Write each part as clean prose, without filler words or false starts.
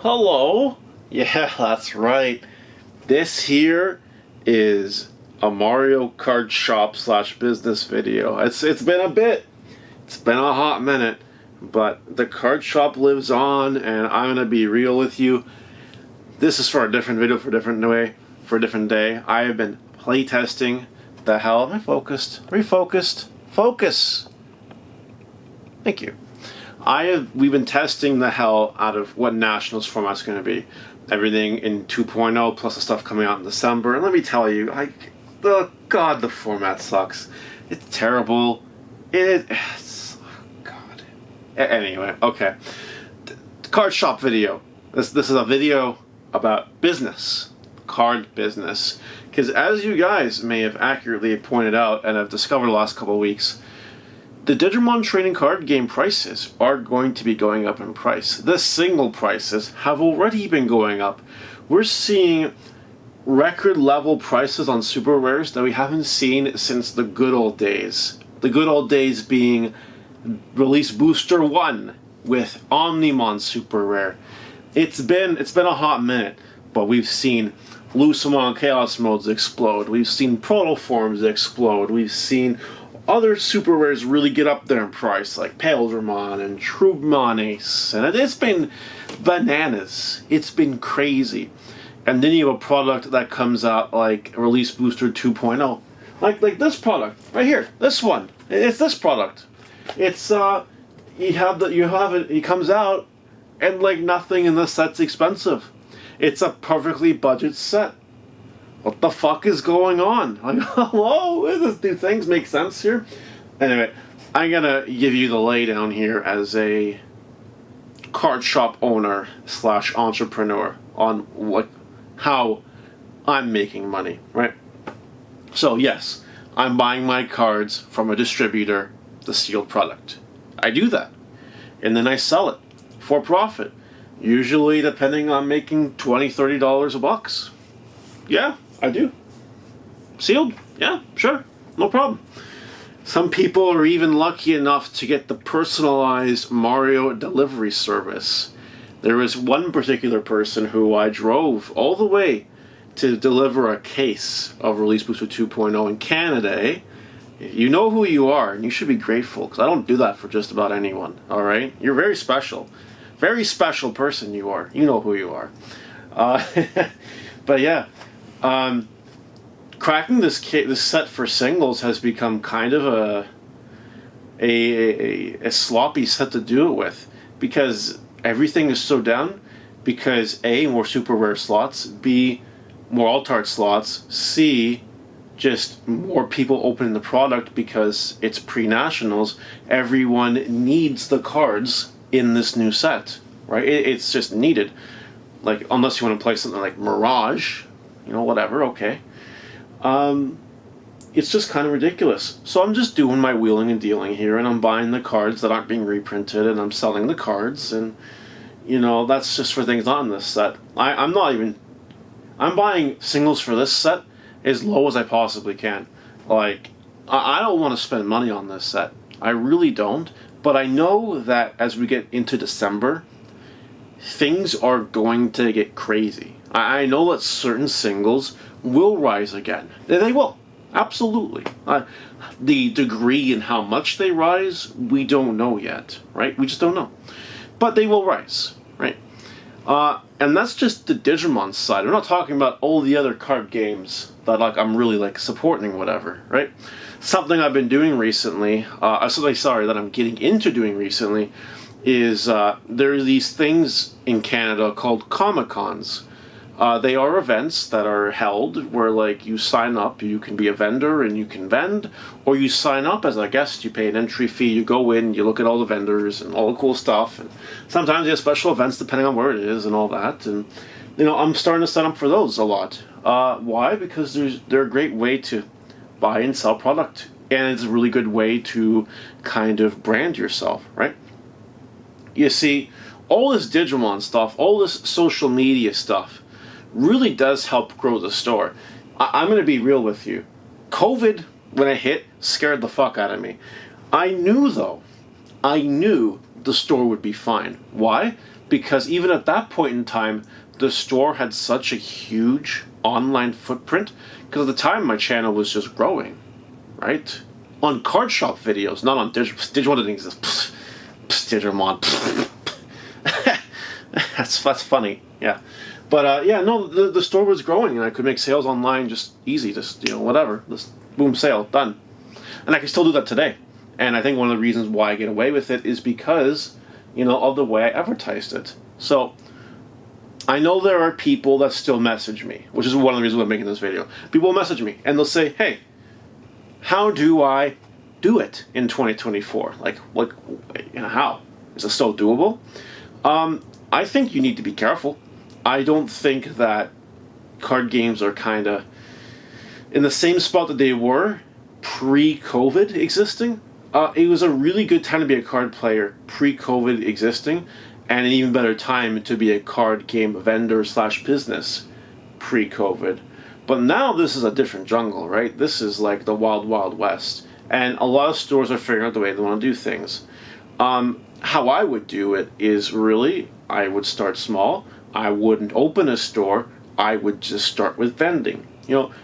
Hello? Yeah, that's right. This here is a Mario Kart shop slash business video. It's been a bit. It's been a hot minute, but the card shop lives on, and I'm gonna be real with you. This is for a different video, for a different day. I have been playtesting the hell. Am I focused? Refocused? Focus. Thank you. We've been testing the hell out of what Nationals format's going to be. Everything in 2.0 plus the stuff coming out in December. And let me tell you, the format sucks. It's terrible. It's God. Anyway, okay. Card shop video. This is a video about business, card business. Because as you guys may have accurately pointed out and have discovered the last couple of weeks, the Digimon trading card game prices are going to be going up in price. The single prices have already been going up. We're seeing record level prices on super rares that we haven't seen since the good old days. The good old days being release booster 1 with Omnimon super rare. It's been a hot minute, but we've seen Lucemon Chaos modes explode. We've seen protoforms explode. We've seen other super rares really get up there in price, like Paildramon and Trubmon Ace, and it's been bananas. It's been crazy. And then you have a product that comes out like Release Booster 2.0, like this product right here. This one, it's this product. It's it comes out, and like nothing in the set's expensive. It's a perfectly budget set. What the fuck is going on? Like, hello? Do things make sense here? Anyway, I'm gonna give you the laydown here as a card shop owner slash entrepreneur on how I'm making money, right? So yes, I'm buying my cards from a distributor, the sealed product. I do that, and then I sell it for profit. Usually, depending on making $20, $30 a box. Yeah. I do. Sealed? Yeah, sure. No problem. Some people are even lucky enough to get the personalized Mario delivery service. There was one particular person who I drove all the way to deliver a case of Release Booster 2.0 in Canada, eh? You know who you are, and you should be grateful, because I don't do that for just about anyone, alright? You're very special. Very special person you are. You know who you are. But yeah. Cracking this set for singles has become kind of a sloppy set to do it with, because everything is so down. Because A, more super rare slots, B, more alt-art slots, C, just more people opening the product because it's pre-nationals. Everyone needs the cards in this new set, right? It's just needed. Like, unless you want to play something like Mirage, whatever, okay. It's just kind of ridiculous. So I'm just doing my wheeling and dealing here, and I'm buying the cards that aren't being reprinted, and I'm selling the cards, and, that's just for things not in this set. I'm buying singles for this set as low as I possibly can. Like, I don't want to spend money on this set. I really don't. But I know that as we get into December, things are going to get crazy. I know that certain singles will rise again. They will. Absolutely. The degree and how much they rise, we don't know yet, right? We just don't know. But they will rise, right? And that's just the Digimon side. I'm not talking about all the other card games that I'm really supporting, whatever, right? Something I've been doing recently, that I'm getting into doing recently, is there are these things in Canada called Comic-Cons. They are events that are held where you sign up, you can be a vendor and you can vend, or you sign up as a guest, you pay an entry fee, you go in, you look at all the vendors and all the cool stuff, and sometimes you have special events depending on where it is and all that, and I'm starting to sign up for those a lot. Why? Because they're a great way to buy and sell product, and it's a really good way to kind of brand yourself, right? You see, all this Digimon stuff, all this social media stuff, really does help grow the store. I'm going to be real with you. COVID, when it hit, scared the fuck out of me. I knew the store would be fine. Why? because even at that point in time, the store had such a huge online footprint, because at the time my channel was just growing, right? On card shop videos, not on Digimon didn't exist. Digimon. That's funny, yeah. But yeah, no, the store was growing, and I could make sales online just easy, just whatever, just boom, sale, done. And I can still do that today. And I think one of the reasons why I get away with it is because, of the way I advertised it. So I know there are people that still message me, which is one of the reasons why I'm making this video. People will message me, and they'll say, hey, how do I do it in 2024? Like how? Is it still doable? I think you need to be careful. I don't think that card games are kind of in the same spot that they were pre-COVID existing. It was a really good time to be a card player pre-COVID existing, and an even better time to be a card game vendor / business pre-COVID. But now this is a different jungle, right? This is like the wild, wild west. And a lot of stores are figuring out the way they want to do things. How I would do it is really, I would start small. I wouldn't open a store. I would just start with vending.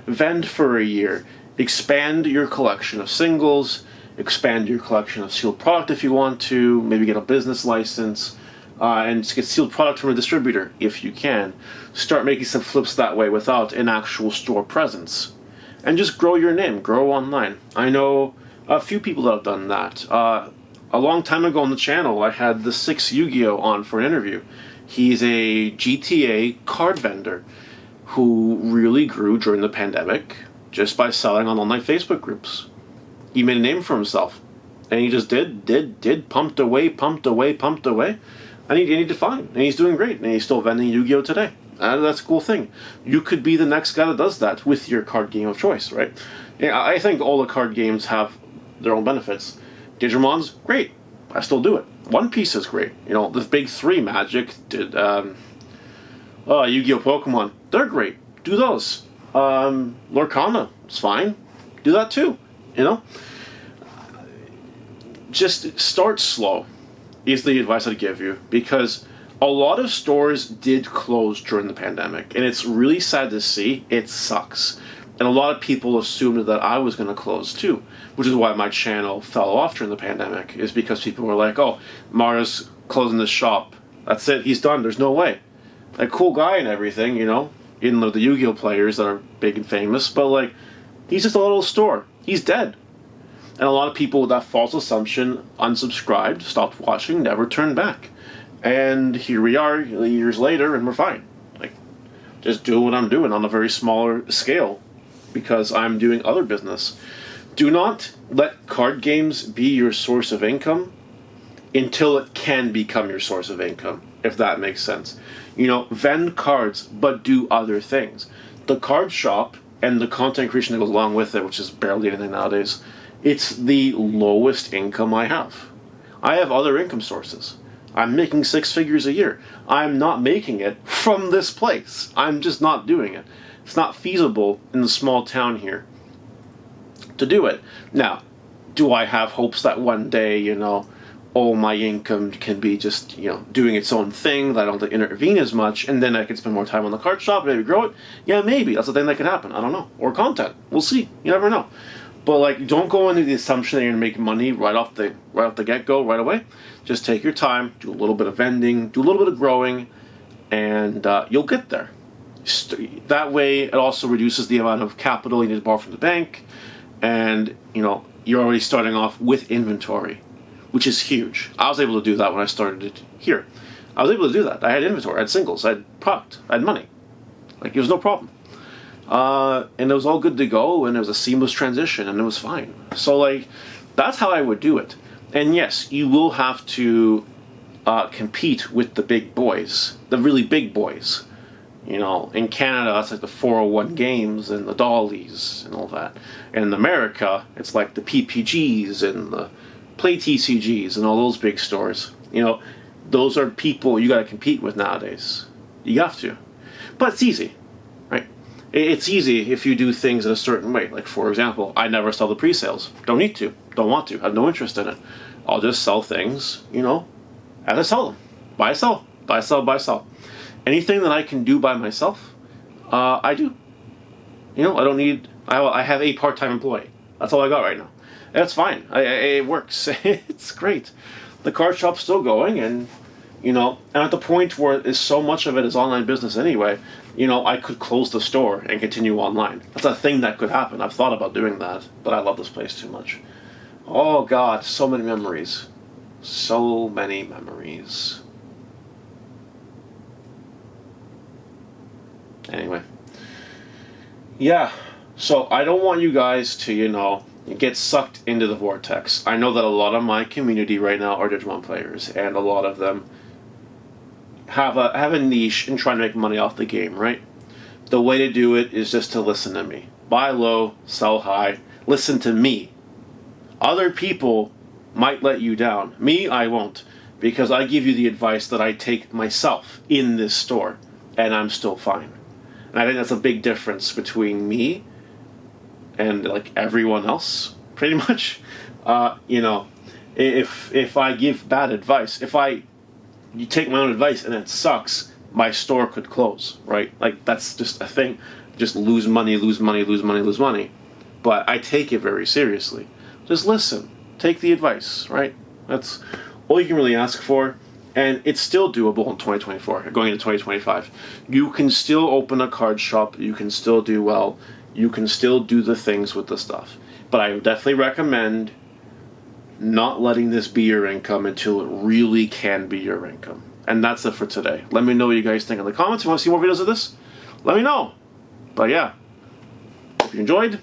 Vend for a year. Expand your collection of singles. Expand your collection of sealed product if you want to. Maybe get a business license. And get sealed product from a distributor if you can. Start making some flips that way without an actual store presence. And just grow your name, grow online. I know a few people that have done that. A long time ago on the channel, I had the 6 Yu-Gi-Oh! On for an interview. He's a GTA card vendor who really grew during the pandemic just by selling on online Facebook groups. He made a name for himself. And he just did, pumped away. And he did fine. And he's doing great. And he's still vending Yu-Gi-Oh! Today. That's a cool thing. You could be the next guy that does that with your card game of choice, right? Yeah, I think all the card games have their own benefits. Digimon's great. I still do it. One Piece is great. The big three, Magic, Yu-Gi-Oh! Pokemon, they're great. Do those. Lorcana, it's fine. Do that too. Just start slow is the advice I'd give you, because a lot of stores did close during the pandemic, and it's really sad to see. It sucks. And a lot of people assumed that I was going to close too, which is why my channel fell off during the pandemic, is because people were like, oh, Mario's closing this shop. That's it. He's done. There's no way. Like, cool guy and everything, even though the Yu-Gi-Oh! Players that are big and famous, but he's just a little store. He's dead. And a lot of people with that false assumption unsubscribed, stopped watching, never turned back. And here we are years later, and we're fine. Just doing what I'm doing on a very smaller scale, because I'm doing other business. Do not let card games be your source of income until it can become your source of income, if that makes sense. Vend cards, but do other things. The card shop and the content creation that goes along with it, which is barely anything nowadays, it's the lowest income I have. I have other income sources. I'm making 6 figures a year. I'm not making it from this place. I'm just not doing it. It's not feasible in the small town here to do it. Now, do I have hopes that one day, my income can be just, doing its own thing, that I don't have to intervene as much, and then I can spend more time on the card shop, maybe grow it? Yeah, maybe. That's the thing that could happen. I don't know. Or content. We'll see. You never know. But don't go into the assumption that you're gonna make money right off the get-go, right away. Just take your time, do a little bit of vending, do a little bit of growing, and you'll get there. That way, it also reduces the amount of capital you need to borrow from the bank, and you're already starting off with inventory, which is huge. I was able to do that when I started it here. I was able to do that. I had inventory, I had singles, I had product, I had money. It was no problem. And it was all good to go, and it was a seamless transition, and it was fine. So, that's how I would do it. And yes, you will have to compete with the big boys, the really big boys. In Canada, that's the 401 Games and the Dollies and all that. And in America, it's the PPGs and the Play TCGs and all those big stores. Those are people you got to compete with nowadays. You have to. But it's easy. It's easy if you do things in a certain way. For example, I never sell the pre-sales. Don't need to. Don't want to. Have no interest in it. I'll just sell things, as I sell them. Buy, sell. Buy, sell, buy, sell. Anything that I can do by myself, I do. You know, I don't need. I have a part-time employee. That's all I got right now. That's fine. It works. It's great. The card shop's still going, and you know, I'm at the point where so much of it is online business anyway. You know, I could close the store and continue online. That's a thing that could happen. I've thought about doing that, but I love this place too much. Oh God, so many memories. So many memories. Anyway. Yeah, so I don't want you guys to, you know, get sucked into the vortex. I know that a lot of my community right now are Digimon players, and a lot of them have a niche in trying to make money off the game, right? The way to do it is just to listen to me. Buy low, sell high. Listen to me. Other people might let you down. Me, I won't, because I give you the advice that I take myself in this store, and I'm still fine. And I think that's a big difference between me and like everyone else, pretty much. You know, if I give bad advice, you take my own advice and it sucks, my store could close, right? Like that's just a thing. Just lose money, lose money, lose money, lose money. But I take it very seriously. Just listen, take the advice, right? That's all you can really ask for. And it's still doable in 2024, going into 2025. You can still open a card shop, you can still do well, you can still do the things with the stuff. But I would definitely recommend not letting this be your income until it really can be your income. And that's it for today. Let me know what you guys think in the comments. If you want to see more videos of this, let me know. But yeah, hope you enjoyed.